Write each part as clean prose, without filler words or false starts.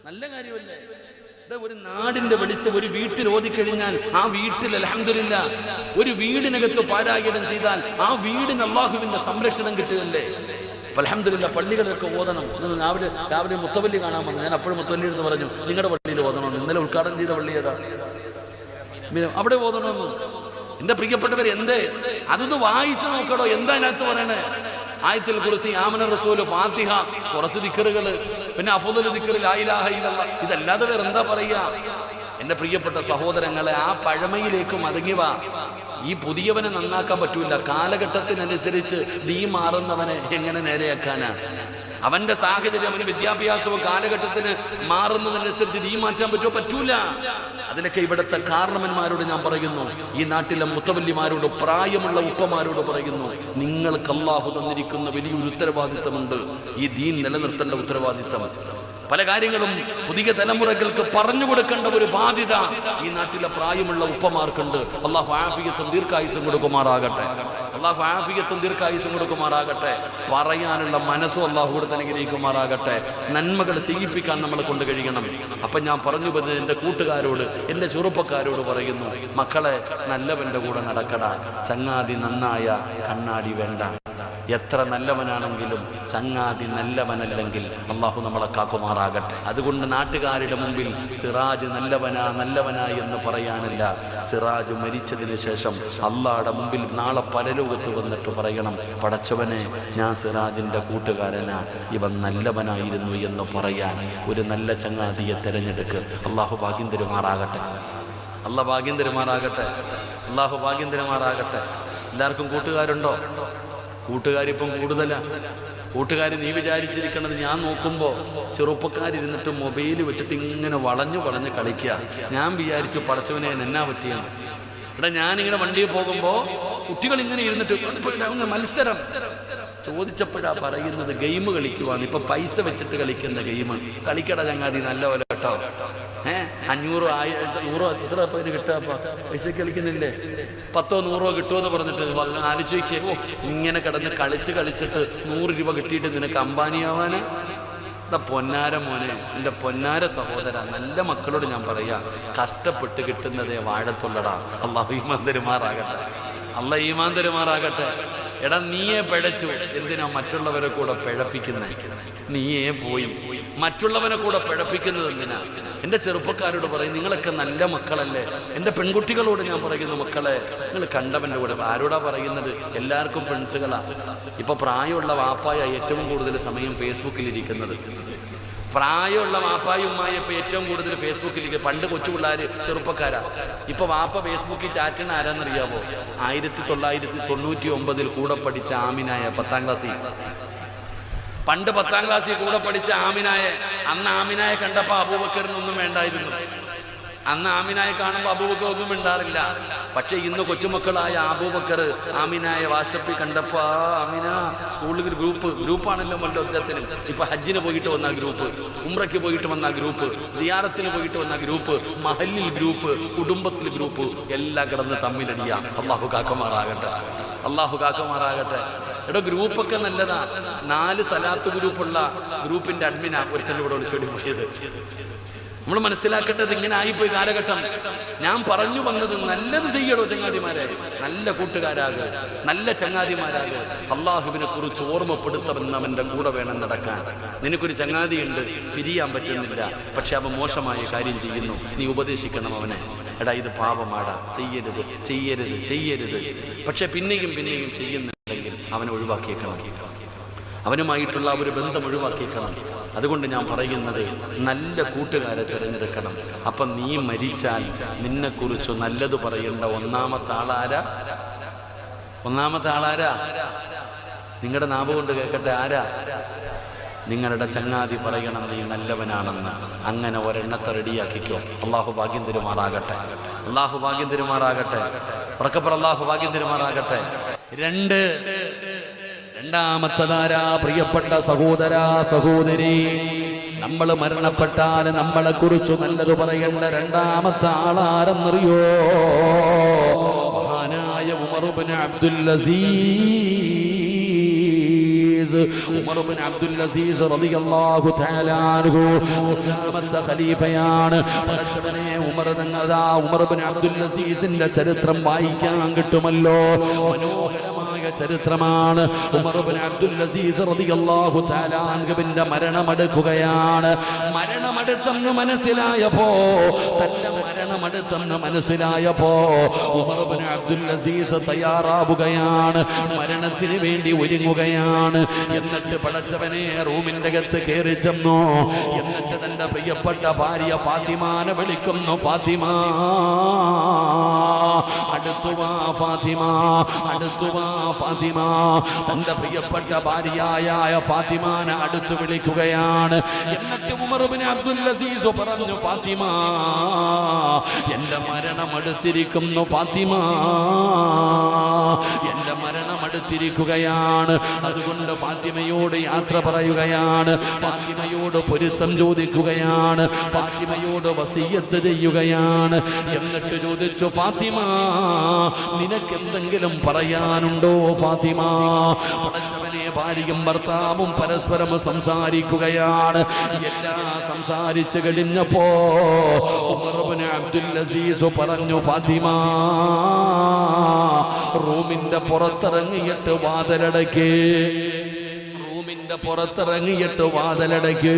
നല്ല കാര്യമല്ലേ? ഒരു നാടിന്റെ വെളിച്ചം ഒരു വീട്ടിൽ ഓതിക്കഴിഞ്ഞാൽ ആ വീട്ടിൽ അൽഹംദുലില്ലാ ഒരു വീടിനകത്ത് പാരായണം ചെയ്താൽ ആ വീടിന് അല്ലാഹുവിന്റെ സംരക്ഷണം കിട്ടുകയല്ലേ? അൽഹംദുലില്ലാ പള്ളികളൊക്കെ ഓതണം. രാവിലെ മുത്തവല്ലി കാണാൻ വന്നു. ഞാൻ അപ്പോഴും മുത്തവല്ലി എടുത്ത് പറഞ്ഞു, നിങ്ങളുടെ പള്ളിയിൽ ഓതണം. ഇന്നലെ ഉദ്ഘാടനം ചെയ്ത പള്ളി ഏതാ? അവിടെ ഓതണമെന്ന്. എന്റെ പ്രിയപ്പെട്ടവർ, അതൊന്ന് വായിച്ചു നോക്കടോ. എന്താ അതിനകത്ത് പറയണേ? ആയത്തുൽ കുർസി, ആമന റസൂല്, ഫാത്തിഹ, കുറച്ച് ദിക്റുകള്, പിന്നെ അഫ്ദൽ ദിക്ർ ലാ ഇലാഹ ഇല്ലല്ലാഹ്. ഇതല്ലാതെ വേറെ എന്താ പറയാ? എന്റെ പ്രിയപ്പെട്ട സഹോദരങ്ങളെ, ആ പഴമയിലേക്ക് മടങ്ങിവ. ഈ പുതിയവനെ നന്നാക്കാൻ പറ്റൂല. കാലഘട്ടത്തിനനുസരിച്ച് മാറുന്നവനെ എങ്ങനെ നേരെയാക്കാനാ? അവന്റെ സാഹചര്യം, അവന് വിദ്യാഭ്യാസവും കാലഘട്ടത്തിന് മാറുന്നതനുസരിച്ച് മാറ്റാൻ പറ്റുമോ? പറ്റൂല. അതിനൊക്കെ ഇവിടുത്തെ കാരണവന്മാരോട് ഞാൻ പറയുന്നു, ഈ നാട്ടിലെ മുത്തവല്ലിമാരോട്, പ്രായമുള്ള ഉപ്പമാരോട് പറയുന്നു, നിങ്ങൾക്ക് അല്ലാഹു തന്നിരിക്കുന്ന വലിയൊരു ഉത്തരവാദിത്തമുണ്ട്. ഈ ദീൻ നിലനിർത്തേണ്ട ഉത്തരവാദിത്തം. പല കാര്യങ്ങളും പുതിയ തലമുറകൾക്ക് പറഞ്ഞു കൊടുക്കേണ്ട ഒരു ബാധ്യത ഈ നാട്ടിലെ പ്രായമുള്ള ഉപ്പമാർക്കുണ്ട്. അല്ലാഹു ആഫിയത്തും ദീർഘായുസ്സും കൊടുക്കുമാറാകട്ടെ. അല്ലാഹു ആഫിയത്തും ദീർഘായുസ്സും കൊടുക്കുമാറാകട്ടെ. പറയാനുള്ള മനസ്സും അല്ലാഹു കൊടുത്ത് അനുഗ്രഹിക്കുമാറാകട്ടെ. നന്മകൾ ചെയ്യിപ്പിക്കാൻ നമ്മളെ കൊണ്ട് കഴിയണം. അപ്പം ഞാൻ പറഞ്ഞു വരുന്നത് എൻ്റെ കൂട്ടുകാരോട്, എൻ്റെ ചെറുപ്പക്കാരോട് പറയുന്നു, മക്കളെ നല്ലവൻ്റെ കൂടെ നടക്കട. ചങ്ങാതി നന്നായ കണ്ണാടി വേണ്ട. എത്ര നല്ലവനാണെങ്കിലും ചങ്ങാതി നല്ലവനല്ലെങ്കിൽ അല്ലാഹു നമ്മളെ കാക്കുമാറാകട്ടെ. അതുകൊണ്ട് നാട്ടുകാരുടെ മുമ്പിൽ സിറാജ് നല്ലവനാ എന്ന് പറയാനല്ല, സിറാജ് മരിച്ചതിന് ശേഷം അള്ളാഹുടെ മുമ്പിൽ നാളെ പരലോകത്ത് വന്നിട്ട് പറയണം, പടച്ചവനെ ഞാൻ സിറാജിൻ്റെ കൂട്ടുകാരനാ, ഇവൻ നല്ലവനായിരുന്നു എന്ന് പറയാൻ ഒരു നല്ല ചങ്ങാതിയെ തിരഞ്ഞെടുക്ക്. അള്ളാഹു ഭാഗ്യം തരുമാറാകട്ടെ. അള്ളാഹു ഭാഗ്യം തരുമാറാകട്ടെ. അള്ളാഹു ഭാഗ്യം തരുമാറാകട്ടെ. എല്ലാവർക്കും കൂട്ടുകാരുണ്ടോ? കൂട്ടുകാരിപ്പം കൂടുതലാ. കൂട്ടുകാർ നീ വിചാരിച്ചിരിക്കണത്, ഞാൻ നോക്കുമ്പോൾ ചെറുപ്പക്കാരിരുന്നിട്ട് മൊബൈൽ വെച്ചിട്ട് ഇങ്ങനെ വളഞ്ഞു കളിക്കുക. ഞാൻ വിചാരിച്ചു പടച്ചവനെ എന്നാ പറ്റിയാണ്. ഇവിടെ ഞാനിങ്ങനെ വണ്ടിയിൽ പോകുമ്പോൾ കുട്ടികൾ ഇങ്ങനെ ഇരുന്നിട്ട് മത്സരം ചോദിച്ചപ്പോഴാ പറയുന്നത് ഗെയിം കളിക്കുവാന്ന്. ഇപ്പൊ പൈസ വെച്ചിട്ട് കളിക്കുന്ന ഗെയിം കളിക്കട ചങ്ങാതി, നല്ല പോലെ കേട്ടോ. 500 100 എത്ര പേര് കിട്ടാ? പൈസ കളിക്കുന്നില്ലേ? 10 100 കിട്ടുമെന്ന് പറഞ്ഞിട്ട് ആലോചിക്കോ, ഇങ്ങനെ കിടന്ന് കളിച്ചിട്ട് 100 രൂപ കിട്ടിയിട്ട് നിനക്ക് അംബാനിയാവാന്? പൊന്നാര മോനെ, എൻ്റെ പൊന്നാര സഹോദര, നല്ല മക്കളോട് ഞാൻ പറയാ, കഷ്ടപ്പെട്ട് കിട്ടുന്നതേ വാഴത്തുള്ളടാ. അല്ലാഹു ഈമാൻ തരുമാറാകട്ടെ. അല്ലാഹു ഈമാൻ തരുമാറാകട്ടെ. എടാ, നീയെ പിഴച്ചു, എന്തിനാ മറ്റുള്ളവരെ കൂടെ പിഴപ്പിക്കുന്നത്? നീയേ പോയി മറ്റുള്ളവനെ കൂടെ പിഴപ്പിക്കുന്നത് എന്തിനാ? എൻ്റെ ചെറുപ്പക്കാരോട് പറയും, നിങ്ങളൊക്കെ നല്ല മക്കളല്ലേ. എൻ്റെ പെൺകുട്ടികളോട് ഞാൻ പറയുന്നു, മക്കളെ നിങ്ങൾ കണ്ടവൻ്റെ കൂടെ. ആരോടാ പറയുന്നത്? എല്ലാവർക്കും ഫ്രണ്ട്സുകളാ. ഇപ്പൊ പ്രായമുള്ള വാപ്പായ ഏറ്റവും കൂടുതൽ സമയം ഫേസ്ബുക്കിലിരിക്കുന്നത്. പ്രായമുള്ള വാപ്പായും ഉമ്മായി ഇപ്പൊ ഏറ്റവും കൂടുതൽ ഫേസ്ബുക്കിലേക്ക്. പണ്ട് കൊച്ചു പിള്ളേർ ചെറുപ്പക്കാരാ. ഇപ്പൊ വാപ്പ ഫേസ്ബുക്കിൽ ചാറ്റണ ആരാന്നറിയാവോ? 1999 കൂടെ പഠിച്ച ആമിനായ 10ാം ക്ലാസ്സിൽ. പണ്ട് 10ാം ക്ലാസ്സിൽ കൂടെ പഠിച്ച ആമിനായെ, അന്ന് ആമിനായെ കണ്ടപ്പോ അബൂബക്കറിനൊന്നും വേണ്ടായിരുന്നു. അന്ന് ആമിനായെ കാണുമ്പോൾ അബൂബക്കർ ഒന്നും മിണ്ടാറില്ല. പക്ഷെ ഇന്ന് കൊച്ചുമക്കളായ അബൂബക്കർ ആമിനായെ വാട്സപ്പിൽ കണ്ടപ്പോ, ആമിന സ്കൂളിൽ ഗ്രൂപ്പാണല്ലോ മല്ലൊത്തത്തിനും. ഇപ്പൊ ഹജ്ജിന് പോയിട്ട് വന്ന ഗ്രൂപ്പ്, ഉംറയ്ക്ക് പോയിട്ട് വന്ന ഗ്രൂപ്പ്, സിയാറത്തിന് പോയിട്ട് വന്ന ഗ്രൂപ്പ്, മഹല്ലിൽ ഗ്രൂപ്പ്, കുടുംബത്തിൽ ഗ്രൂപ്പ്, എല്ലാം കിടന്ന് തമ്മിലടിയാം. അല്ലാഹു കാക്കുമാറാകട്ടെ. അല്ലാഹു കാക്കുമാറാകട്ടെ. എടോ, ഗ്രൂപ്പൊക്കെ നല്ലതാ. 4 സലാത്ത് ഗ്രൂപ്പുള്ള ഗ്രൂപ്പിന്റെ അഡ്മിനാ ഒരുത്തൻ്റെ കൂടെ വിളിച്ചോടി പോയത്. നമ്മൾ മനസ്സിലാക്കേണ്ടത് ഇങ്ങനെ ആയിപ്പോയി കാലഘട്ടം. ഞാൻ പറഞ്ഞു വന്നത്, നല്ലത് ചെയ്യണോ ചങ്ങാതിമാരെ? നല്ല കൂട്ടുകാരാകുക, നല്ല ചങ്ങാതിമാരാകുക. അള്ളാഹുവിനെ കുറിച്ച് ഓർമ്മപ്പെടുത്തവന്നവൻ്റെ കൂടെ വേണം നടക്കാൻ. നിനക്കൊരു ചങ്ങാതിയുണ്ട്, പിരിയാൻ പറ്റുന്നില്ല, പക്ഷെ അവൻ മോശമായ കാര്യം ചെയ്യുന്നു, നീ ഉപദേശിക്കണം അവനെ. എടാ, ഇത് പാപമാടാ, ചെയ്യരുത്. പക്ഷെ പിന്നെയും ചെയ്യുന്നുണ്ടെങ്കിൽ അവനെ ഒഴിവാക്കിയേക്കണം. അവനുമായിട്ടുള്ള ഒരു ബന്ധം ഒഴിവാക്കിയേക്കണം. അതുകൊണ്ട് ഞാൻ പറയുന്നത്, നല്ല കൂട്ടുകാരെ തിരഞ്ഞെടുക്കണം. അപ്പം നീ മരിച്ചാൽ നിന്നെക്കുറിച്ച് നല്ലത് പറയേണ്ട ഒന്നാമത്തെ ആളാരാ? നിങ്ങളുടെ നാവ് കൊണ്ട് കേൾക്കട്ടെ, ആരാ? നിങ്ങളുടെ ചങ്ങാതി പറയണം നീ നല്ലവനാണെന്ന്. അങ്ങനെ ഒരെണ്ണത്തെ റെഡിയാക്കിക്കോ. അല്ലാഹു ഭാഗ്യം തരുമാറാകട്ടെ. അല്ലാഹു ഭാഗ്യം തരുമാറാകട്ടെ. ഉറക്കപ്പുറം അല്ലാഹു ഭാഗ്യം തരുമാറാകട്ടെ. രണ്ടാമത്തതാരാ? പ്രിയപ്പെട്ട സഹോദരാ, സഹോദരി, നമ്മൾ മരണപ്പെട്ടാൽ നമ്മളെ കുറിച്ച് നല്ലത് പറയേണ്ട രണ്ടാമത്തെ ആളാരെന്നറിയോ? മഹാനായ ഉമർ ഇബ്നു അബ്ദുൽ അസീസ് അസീസ് ഉമർ ഇബ്നു അബ്ദുൽ അസീസ് റളിയല്ലാഹു തആല അൻഹു അഞ്ചാമത്തെ ഖലീഫയാണ്. പടച്ചവനെ ഉമർ ഇബ്നു അബ്ദുൽ അസീസിന്റെ ചരിത്രം വായിക്കാൻ കിട്ടുമല്ലോ. മനോഹരമായ ചരിത്രമാണ്. ഉമർ ഇബ്നു അബ്ദുൽ അസീസ് റളിയല്ലാഹു തആല അൻഹുവിന്റെ മരണമടുക്കുകയാണ്. മരണമടുത്തെന്ന് മനസ്സിലായപ്പോ ഉമർ ഇബ്നു അബ്ദുൽ അസീസ് തയ്യാറാവുകയാണ്, മരണത്തിന് വേണ്ടി ഒരുങ്ങുകയാണ്. എന്നിട്ട് പടച്ചവനെ റൂമിന്റെ അകത്ത് കയറി ചെന്നു. എന്നിട്ട് തന്റെ പ്രിയപ്പെട്ട ഭാര്യ ഫാത്തിമാനെ വിളിക്കുന്നു. ഫാത്തിമ, അടുത്തു വാ ഫാത്തിമ, അടുത്തു വാ ഫാത്തിമ. തന്റെ പ്രിയപ്പെട്ട ഭാര്യയായ ഫാത്തിമാനെ അടുത്ത് വിളിക്കുകയാണ്. എന്നിട്ട് ഉമർ ഇബ്നു അബ്ദുൽ അസീസ് പറഞ്ഞു, ഫാത്തിമ, എന്റെ മരണം അടുത്തിരിക്കുന്നു ഫാത്തിമ, എന്റെ മരണം അടുത്തിരിക്കുകയാണ്. അതുകൊണ്ട് ഫാത്തിമയോട് യാത്ര പറയുകയാണ്, ഫാത്തിമയോട് പൊരുത്തം ചോദിക്കുകയാണ്, ഫാത്തിമയോട് വസിയ്യത്ത് ചെയ്യുകയാണ്. എന്നിട്ട് ചോദിച്ചു, ഫാത്തിമ, നിനക്ക് എന്തെങ്കിലും പറയാനുണ്ടോ ഫാത്തിമ? പടച്ചവനെ, ഭാര്യയും ഭർത്താവും പരസ്പരം സംസാരിക്കുകയാണ്. എല്ലാം സംസാരിച്ചു കഴിഞ്ഞപ്പോ ഉമർ ഇബ്നു അബ്ദുൽ അസീസ് പറഞ്ഞു, ഫാത്തിമ, റൂമിന്റെ പുറത്തിറങ്ങിയിട്ട് വാതിലടയ്ക്ക്, റൂമിന്റെ പുറത്തിറങ്ങിയിട്ട് വാതിലടയ്ക്ക്.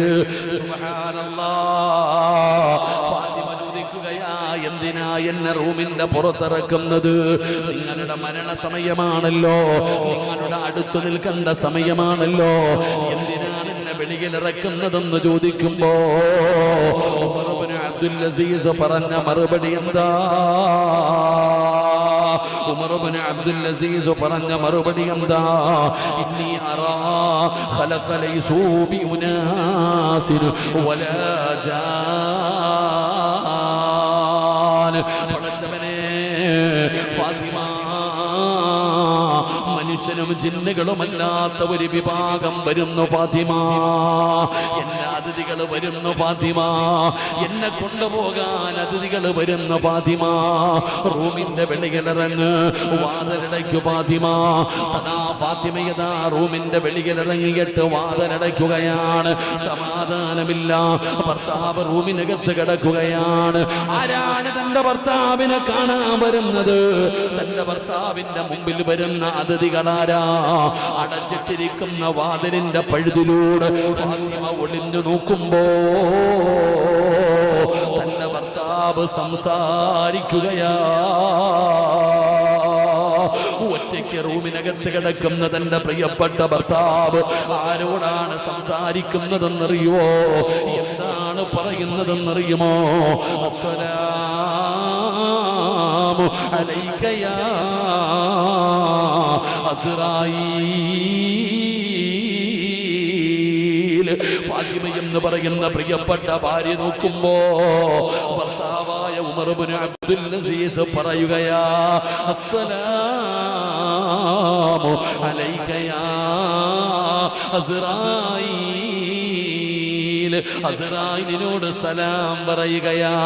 സുബ്ഹാനല്ലാഹ്. ഫാത്തിമ ചോദിക്കുകയാ, എന്തിനാ എന്നെ റൂമിന്റെ പുറത്തിറക്കുന്നത്? നിങ്ങളുടെ മരണസമയമാണല്ലോ, നിങ്ങളുടെ അടുത്ത് നിൽക്കേണ്ട സമയമാണല്ലോ, എന്തിനാണ് എന്നെ വെളിയിലിറക്കുന്നതെന്ന് ചോദിക്കുമ്പോ ഉമർ ഇബ്നു അബ്ദുൽ അസീസ് പറഞ്ഞ മറുപടി എന്താ? ഉമർ ഇബ്നു അബ്ദുൽ അസീസ് പറഞ്ഞ മറുപടി എന്താ? ഇന്നി അറാ ഖലഖ ലൈസൂ ബി ഉനാസിൻ വലാ ജാൻ. പടച്ചവനെ, ഫാത്തിമ, മനുഷ്യനും ജിന്നുകളുമല്ലാത്ത ഒരു വിഭാഗം വരുന്നു ഫാത്തിമ. എന്റെ അതിഥികൾ വരുന്നു ഫാത്തിമ, എന്നെ കൊണ്ടുപോകാൻ അതിഥികൾ വരുന്നു ഫാത്തിമ. റൂമിന്റെ വെളിയിലിറങ്ങ്, വാതിലടയ്ക്കു ഫാത്തിമ. അതാ ഫാത്തിമയതാ റൂമിന്റെ വെളിയിലിറങ്ങിയിട്ട് വാതിലടയ്ക്കുകയാണ്. സമാധാനമില്ല. ഭർത്താവ് റൂമിനകത്ത് കിടക്കുകയാണ്. ആരാണ് തന്റെ ഭർത്താവിനെ കാണാൻ വരുന്നത്? തന്റെ ഭർത്താവിന്റെ മുമ്പിൽ വരുന്ന അതിഥികളാരാ? അടച്ചിട്ടിരിക്കുന്ന വാതിലിന്റെ പഴുതിലൂടെ ഫാത്തിമ ഒളിഞ്ഞു നോക്കുമ്പോ തന്റെ ഭർത്താവ് സംസാരിക്കുകയാ. ഒറ്റയ്ക്ക് റൂമിനകത്ത് കിടക്കുന്ന തന്റെ പ്രിയപ്പെട്ട ഭർത്താവ് ആരോടാണ് സംസാരിക്കുന്നതെന്നറിയുമോ? എന്താണ് പറയുന്നതെന്നറിയുമോ? അസ്സലാമു അലൈക യാ അസ്റായീൽ. ഫാത്തിമ എന്ന് പറയുന്ന പ്രിയപ്പെട്ട ഭാര്യ നോക്കുമ്പോ ഭർത്താവായ ഉമർ ഇബ്നു അബ്ദുൽ അസീസ് പറയുകയാ, അസ്സലാമു അലൈക യാ അസ്റായീൽ. അസ്റായീലിനോട് സലാം പറയുകയാ.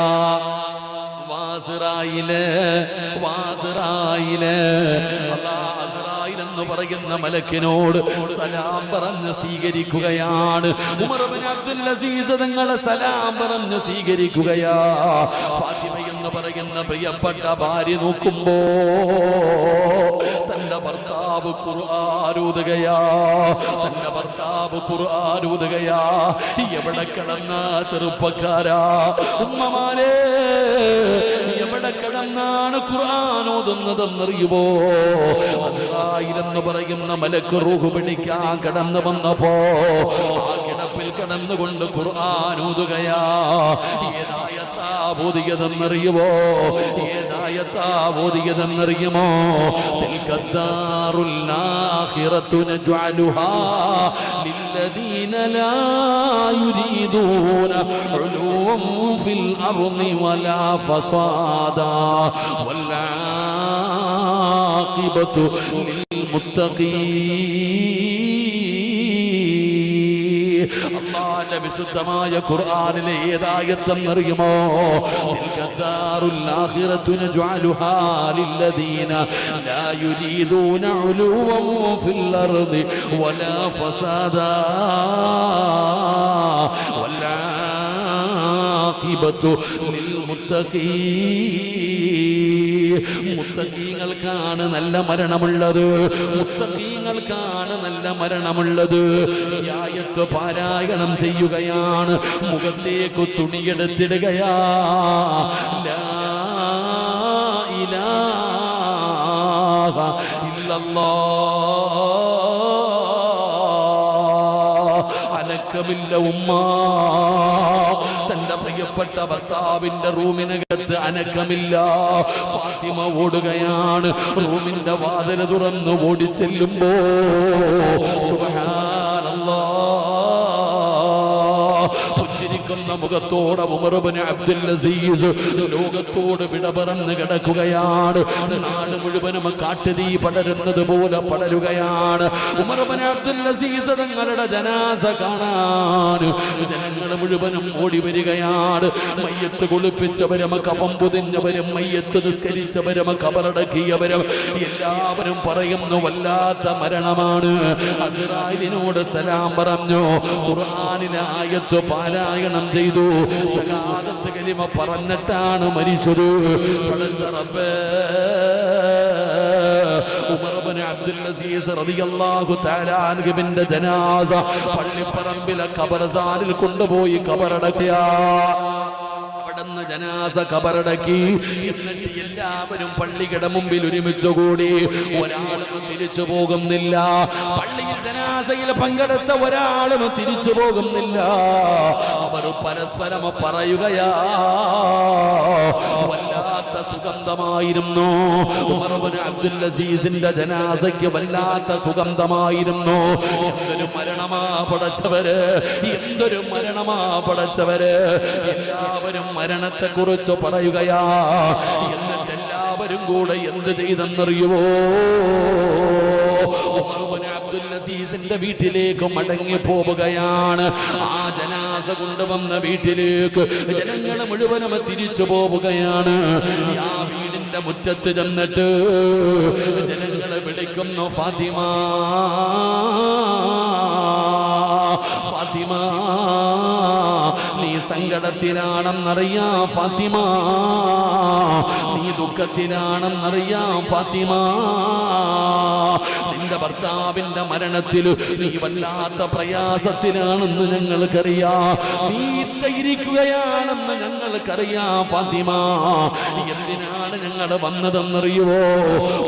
വാസിറായില്, വാസിറായില്. അല്ലാഹ് അസ്റായീൽ എന്ന് പറയുന്ന മലക്കിനോട് സലാം പറഞ്ഞ് സ്വീകരിക്കുകയാണ്. ഉമർ ഇബ്നു അബ്ദുൽ അസീസ് തങ്ങളെ സലാം പറഞ്ഞ് സ്വീകരിക്കുകയാ. ഫാത്തിമ എന്ന് പറയുന്ന പ്രിയപ്പെട്ട ഭാര്യ നോക്കുമ്പോ തന്റെ ഭർത്താവ് ഖുർആനോതുകയാ, തന്റെ ഭർത്താവ് ഖുർആനോതുകയാ. എവിടെ കിടന്ന ചെറുപ്പക്കാരാ, ഉമ്മമാരെ, എവിടെ കിടന്നാണ് ഖുർആൻ ഓതുന്നതെന്നറിയുമോ? അസ്റായീൽ എന്ന് പറയുന്ന മലക്ക് റൂഹ് പിടിക്കാൻ കടന്നു വന്നപ്പോ ആ കിടപ്പിൽ കിടന്നുകൊണ്ട് ഖുർആൻ ഓതുകയാ. ഏതായത്താ ഓതിയതെന്നറിയുമോ? ഏതായത്താ ഓതിയതെന്നറിയുമോ? തിൽകദ്ദാറുൽ ആഖിറതു നജ്അലുഹാ ലില്ലദീന ലാ യുരീദൂന ഉലൂവൻ ഫിൽ അർളി വലാ ഫസാദാ വൽആഖിബതു ലിൽമുത്തഖീൻ. വിശുദ്ധമായ ഖുർആനിലെ ഏതായത്തെന്നറിയുമോ? തിൽകദ്ദാറുൽ ആഖിറതു നജ്അലുഹാ ലില്ലദീന ലാ യുരീദൂന ഉലുവൻ ഫിൽ അർദി വലാ ഫസാദാ വൽആഖിബതു ലിൽ മുത്തഖീൻ. മുത്തഖീങ്ങൾക്കാണ് നല്ല മരണമുള്ളത്. മുത്തഖീങ്ങൾക്കാണ് നല്ല മരണമുള്ളത്. ഈ ആയത്ത് പാരായണം ചെയ്യുകയാണ്, മുഖത്തേക്ക് തുണിയെടുത്തിടുകയാ. ലാ ഇലാഹ ഇല്ലല്ലാഹ്. അനക്കമില്ല ഉമ്മ. തന്റെ പ്രിയപ്പെട്ട ഭർത്താവിന്റെ റൂമിനകത്ത് അനക്കമില്ല. ഫാത്തിമ ഓടുകയാണ്. റൂമിന്റെ വാതിൽ തുറന്ന് ഓടിച്ചെല്ലുമ്പോ സുബ്ഹാനല്ലാഹ്, പുഞ്ചിരിക്കുന്ന മുഖത്തോടെ ഉമർ ഇബ്നു അബ്ദുൽ അസീസ് ലോകത്തോട് വിട പറഞ്ഞ് കിടക്കുകയാണ്. നാട് മുഴുവനും കാട്ടുതീ പടരുന്നത് പോലെ പടരുകയാണ്. ഉമർ ഇബ്നു അബ്ദുൽ അസീസ് തങ്ങളുടെ ജനാസ കാണാൻ ജനങ്ങൾ മുഴുവനും ഓടി വരികയാണ്. മയ്യത്ത് കുളിപ്പിച്ചവരും കഫം പൊതിഞ്ഞവരും മയ്യത്ത് നിസ്കരിച്ചവരും ഖബറടക്കിയവരും എല്ലാവരും പറയുന്നു, വല്ലാത്ത മരണമാണ്. അസ്റായിലിനോട് സലാം പറഞ്ഞു. ഖുർആനിലെ ആയത്ത് പാരായണം ചെയ്തു. ശഹാദത്ത് കലിമ പറഞ്ഞിട്ടാണ് മരിച്ചത്. പടച്ച റബ്ബേ, ഉമർ ഇബ്നു അബ്ദുൽ അസീസ് റളിയല്ലാഹു തആല അൻഹുവിന്റെ ജനാസ പള്ളിപ്പറമ്പിലെ ഖബർസ്ഥാനിൽ കൊണ്ടുപോയി ഖബറടക്കിയ. അവിടുന്ന് ജനാസ ഖബറടക്കി. എന്നിട്ട് എല്ലാവരും പള്ളിയുടെ മുമ്പിൽ ഒരുമിച്ച് കൂടി. ഒരാളും തിരിച്ചു പോകുന്നില്ല. പള്ളിയിൽ ജനാസയിൽ പങ്കെടുത്ത ഒരാളും തിരിച്ചു പോകുന്നില്ല. അവർ പരസ്പരം പറയുകയാ, വല്ലാത്ത സുഗന്ധമായിരുന്നു. ഉമർ ഇബ്നു അബ്ദുൽ അസീസിന്റെ ജനാസയ്ക്ക് വല്ലാത്ത സുഗന്ധമായിരുന്നു. എന്തൊരു മരണമാ പടച്ചവര്, എന്തൊരു മരണമാ പടച്ചവര്. എല്ലാവരും മരണത്തെ കുറിച്ച് പറയുകയാ. എന്നിട്ട് എല്ലാവരും കൂടെ എന്ത് ചെയ്തെന്നറിയുവോ? ഉമർ ഇബ്നു അബ്ദുൽ അസീസിന്റെ വീട്ടിലേക്ക് മടങ്ങി പോവുകയാണ്. ആ ജനാസ കൊണ്ടുവന്ന വീട്ടിലേക്ക് ജനങ്ങൾ മുഴുവനും തിരിച്ചു പോവുകയാണ്. ആ വീടിന്റെ മുറ്റത്ത് ചെന്നിട്ട് ജനങ്ങൾ വിളിക്കുന്നു, ഫാത്തിമ, ഫാത്തിമ, നീ സങ്കടത്തിലാണെന്നറിയാം ഫാത്തിമ, നീ ദുഃഖത്തിലാണെന്നറിയാം ഫാത്തിമ. നിന്റെ ഭർത്താവിന്റെ മരണത്തിൽ നീ വല്ലാത്ത പ്രയാസത്തിലാണെന്ന് ഞങ്ങൾക്കറിയാം. നീ ഇരിക്കുകയാണെന്ന് ഞങ്ങൾക്കറിയാം ഫാത്തിമ. എന്തിനാണ് ഞങ്ങൾ വന്നതെന്നറിയുവോ?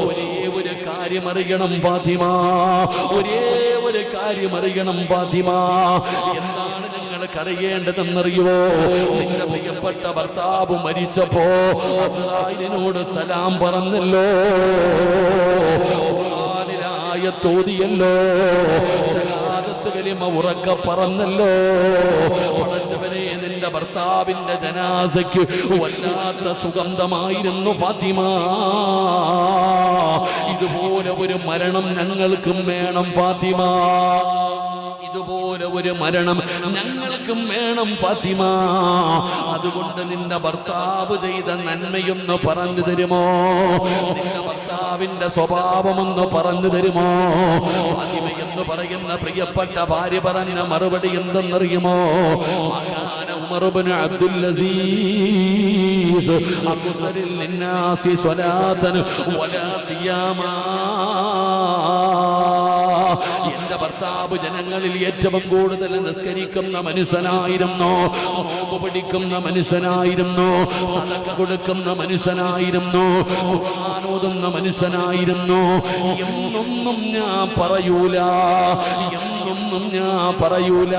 ഒരേ ഒരു കാര്യം അറിയണം ഫാത്തിമ, ഒരേ ഒരു കാര്യം അറിയണം ഫാത്തിമ. എന്താണ് ഞങ്ങൾക്കറിയേണ്ടതെന്നറിയുവോ? നിന്റെ പ്രിയപ്പെട്ട ഭർത്താവ് മരിച്ചപ്പോ അസ്റായിലിനോട് സലാം പറഞ്ഞല്ലോ, തോതിയല്ലോ, ശഹാദത്ത് കലിമ ഉറക്ക പറഞ്ഞല്ലോ. പടച്ചവനെ, നിന്റെ ഭർത്താവിന്റെ ജനാസയ്ക്ക് വല്ലാത്ത സുഗന്ധമായിരുന്നു ഫാത്തിമ. ഇതുപോലെ ഒരു മരണം ഞങ്ങൾക്കും വേണം ഫാത്തിമ. ഇതുപോലെ ഒരു മരണം ഞങ്ങൾക്കും വേണം ഫാത്തിമ. അതുകൊണ്ട് നിന്റെ ഭർത്താവ് ചെയ്ത നന്മയൊന്ന് പറഞ്ഞു തരുമോ? നിന്റെ ഭർത്താവിന്റെ സ്വഭാവമൊന്ന് പറഞ്ഞു തരുമോ? ഫാത്തിമ എന്ന് പറയുന്ന പ്രിയപ്പെട്ട ഭാര്യ പറഞ്ഞ മറുപടി എന്തെന്നറിയുമോ? ഉമർ ഇബ്നു അബ്ദുൽ അസീസ് അക്സറിൽ ലിന്നാസി സ്വലാതൻ വലാ സിയാമാ. എന്റെ ഭർത്താവ് ജനങ്ങളിൽ ഏറ്റവും കൂടുതൽ നിസ്കരിക്കുന്ന മനുഷ്യനായിരുന്നു, നോമ്പ് പിടിക്കുന്ന മനുഷ്യനായിരുന്നു, സദഖ കൊടുക്കുന്ന മനുഷ്യനായിരുന്നു, ഖുർആൻ ഓതുന്ന മനുഷ്യനായിരുന്നു. എന്നൊന്നും ഞാൻ പറയൂല, എന്നൊന്നും ഞാൻ പറയൂല.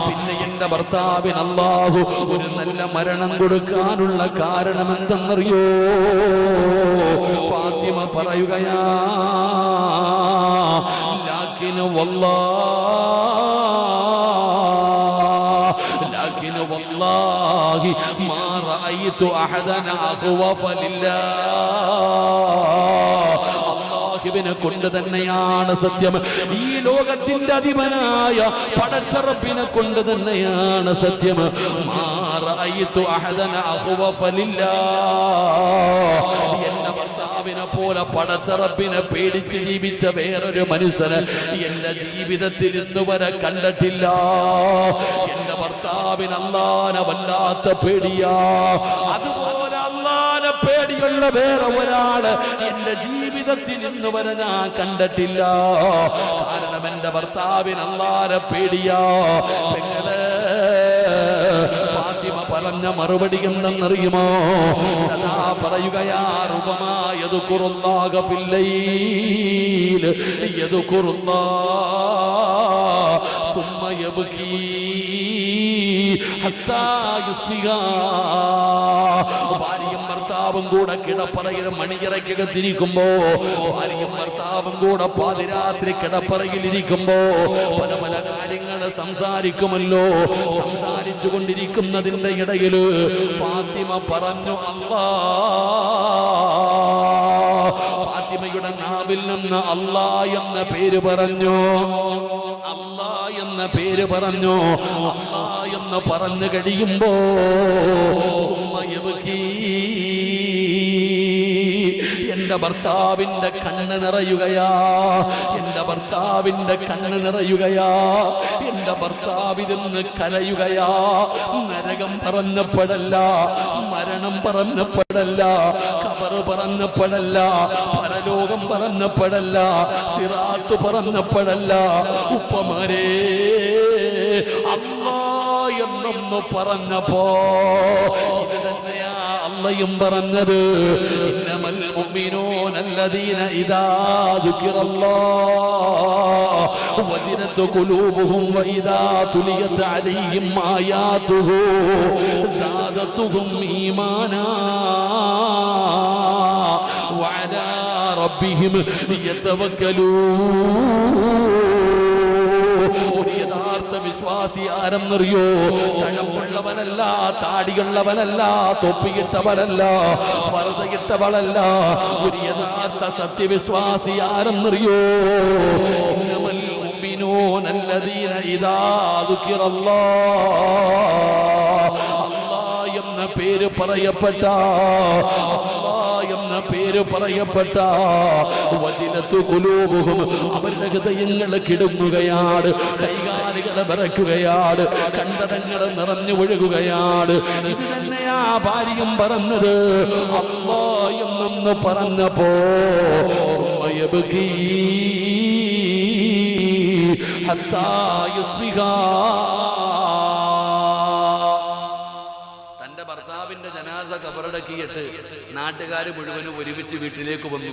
പിന്നെ എന്റെ ഭർത്താവിന് അല്ലാഹു ഒരു നല്ല മരണം കൊടുക്കാനുള്ള കാരണം എന്തെന്നറിയോ? ഫാത്തിമ പറയുകയാ, لكن والله ما رأيت أحدا أخوف لله. അല്ലാഹുവിനെ കൊണ്ട് തന്നെയാണ് സത്യം, ഈ ലോകത്തിന്റെ അധിപനായ പടച്ച റബ്ബിനെ കൊണ്ട് തന്നെയാണ് സത്യം. മാ റഅയ്തു അഹദന അഖ്വഫ ലില്ലാഹ്, എന്റെ ഭർത്താവിനെ പോലെ പടച്ച റബ്ബിനെ പേടിച്ച് ജീവിച്ച വേറൊരു മനുഷ്യനെ എന്റെ ജീവിതത്തിൽ ഇന്നുവരെ കണ്ടിട്ടില്ല. എന്റെ ഭർത്താവിന് അല്ലാഹനെ വല്ലാത്ത പേടിയാ, അതുപോലെ അല്ലാഹനെ പേടിയുള്ള വേറെ ഒരാള് എന്റെ ജീവിതത്തിൽ ഇന്ന് വരെ ഞാൻ കണ്ടിട്ടില്ല. കാരണം എന്റെ ഭർത്താവിന് അല്ലാഹനെ പേടിയാ. പെങ്ങളെ, ഫാത്തിമ പറഞ്ഞ മറുപടി എന്തെന്നറിയുമോ? അതാ പറയുകയാ, റുബമാ യദ്കുറുല്ലാഹ ഫിൽ ലൈൽ യദ്കുറുല്ലാഹ സുമ്മ യബ്കീ ഹത്താ യുസ്ബിഹാ. ഭാര്യയും ഭർത്താവും കൂടെ കിടപ്പറയിൽ മണിയറയ്ക്കകത്തിരിക്കുമ്പോ, ഭാര്യയും ഭർത്താവും കൂടെ പാതിരാത്രി കിടപ്പറയിൽ ഇരിക്കുമ്പോ പല പല കാര്യങ്ങൾ സംസാരിക്കുമല്ലോ. സംസാരിച്ചു കൊണ്ടിരിക്കുന്നതിന്റെ ഇടയിൽ ഫാത്തിമ പറഞ്ഞു, അല്ലാഹ്. ഫാത്തിമയുടെ നാവിൽ നിന്ന് അല്ലാഹ് എന്ന പേര് പറഞ്ഞു, അല്ലാഹ് എന്ന പേര് പറഞ്ഞു. അല്ലാഹ് എന്ന് പറഞ്ഞു കഴിയുമ്പോ എന്റെ ഭർത്താവിന്റെ കണ്ണ് നിറയുകയാ, എന്റെ ഭർത്താവിന്റെ കണ്ണ് നിറയുകയാ, എന്റെ ഭർത്താവിരുന്ന് കരയുകയാ. നരകം പറഞ്ഞപ്പോഴല്ല, മരണം പറഞ്ഞപ്പോഴല്ല, ഖബർ പറഞ്ഞപ്പോഴല്ല, പരലോകം പറഞ്ഞപ്പോഴല്ല, സിറാത്ത് പറഞ്ഞപ്പോഴല്ല, ഉപ്പമാരേ അല്ലാഹ് എന്നൊന്ന് പറഞ്ഞപ്പോ ഇത് തന്നെയാ അള്ളയും പറഞ്ഞത്. ഇന്നമൽ മുഅ്മിനൂന അല്ലദീന ഇദാ ദുകിറല്ലാഹു വജിലത് ഖുലൂബുഹും വഇദാ തുലിയത് അലൈഹിം ആയാതുഹു സാദതുഹും ഈമാനാ വഅലാ റബ്ബിഹിം യതവക്കലൂൻ. യഥാർത്ഥ വിശ്വാസി ആരെന്നറിയോ? തഴമ്പുള്ളവനല്ല, താടിയുള്ളവനല്ല, തൊപ്പിയിട്ടവനല്ല, ഫർദയിട്ടവളല്ല. ഒരു യഥാർത്ഥ സത്യവിശ്വാസി ആരെന്നറിയോ? ഇന്നമൽ മുഅ്മിനൂന അല്ലദീന ഇദാ ദുകിറല്ലാഹ്, അല്ലാഹ് എന്ന പേര് പറയപ്പെട്ട, എന്ന പേര് പറയപ്പെട്ട വജിലത്തു ഖുലൂബുഹും, അവരുടെ ഹൃദയങ്ങൾ കിടുങ്ങുകയാണ്, കൈകാലുകൾ വിറയ്ക്കുകയാണ്, കണ്ടടങ്ങൾ നിറഞ്ഞു ഒഴുകുകയാണ്. ഇത് തന്നെയാ ഭാര്യയും പറഞ്ഞത്. അല്ലാഹ് എന്നൊന്ന് പറഞ്ഞപ്പോ സുമ്മ യബ്കീ ഹത്താ യുസ്ബിഹാ. ഭർത്താവിന്റെ ജനാസ ഖബറടക്കിയിട്ട് നാട്ടുകാർ മുഴുവനും ഒരുമിച്ച് വീട്ടിലേക്ക് വന്നു.